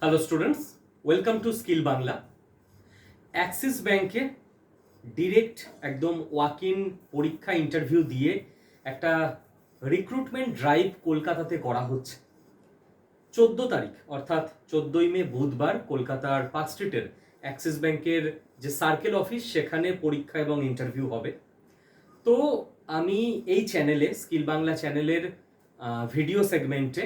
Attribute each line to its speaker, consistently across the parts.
Speaker 1: Hello students, welcome to skill Bangla. Axis ব্যাংকে direct একদম walk in পরীক্ষা ইন্টারভিউ দিয়ে একটা রিক্রুটমেন্ট ড্রাইভ কলকাতাতে করা হচ্ছে 14 তারিখ, অর্থাৎ 14ই মে বুধবার কলকাতার পার্ক স্ট্রিটের অ্যাক্সিস ব্যাংকের যে সার্কেল অফিস সেখানে পরীক্ষা এবং ইন্টারভিউ হবে। তো আমি এই চ্যানেলে, স্কিল বাংলা চ্যানেলের ভিডিও সেগমেন্টে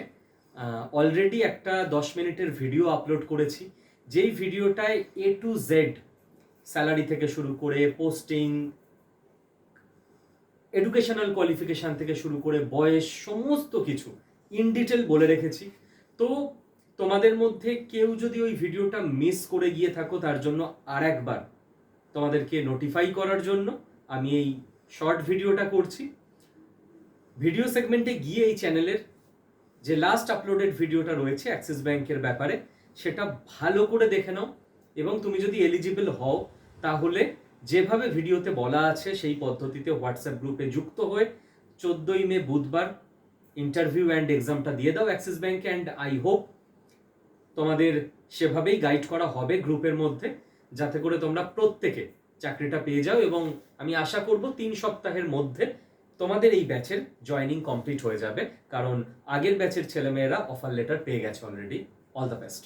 Speaker 1: অলরেডি একটা 10 মিনিটের ভিডিও আপলোড করেছি, যেই ভিডিওটায় A to Z স্যালারি থেকে শুরু করে পোস্টিং, এডুকেশনাল কোয়ালিফিকেশান থেকে শুরু করে বয়স, সমস্ত কিছু ইন ডিটেল বলে রেখেছি। তো তোমাদের মধ্যে কেউ যদি ওই ভিডিওটা মিস করে গিয়ে থাকো, তার জন্য আর একবার তোমাদেরকে নোটিফাই করার জন্য আমি এই শর্ট ভিডিওটা করছি। ভিডিও সেগমেন্টে গিয়ে এই চ্যানেলের যে লাস্ট আপলোডেড ভিডিওটা রয়েছে অ্যাক্সিস ব্যাংকের ব্যাপারে, সেটা ভালো করে দেখে নাও এবং তুমি যদি এলিজিবল হও তাহলে যেভাবে ভিডিওতে বলা আছে সেই পদ্ধতিতে হোয়াটসঅ্যাপ গ্রুপে যুক্ত হয়ে 14ই মে বুধবার ইন্টারভিউ অ্যান্ড এক্সামটা দিয়ে দাও অ্যাক্সিস ব্যাংকে। অ্যান্ড আই হোপ তোমাদের সেভাবেই গাইড করা হবে গ্রুপের মধ্যে, যাতে করে তোমরা প্রত্যেকে চাকরিটা পেয়ে যাও। এবং আমি আশা করব 3 সপ্তাহের মধ্যে তোমাদের এই ব্যাচের জয়নিং কমপ্লিট হয়ে যাবে, কারণ আগের ব্যাচের ছেলেমেয়েরা অফার লেটার পেয়ে গেছে অলরেডি। All the best.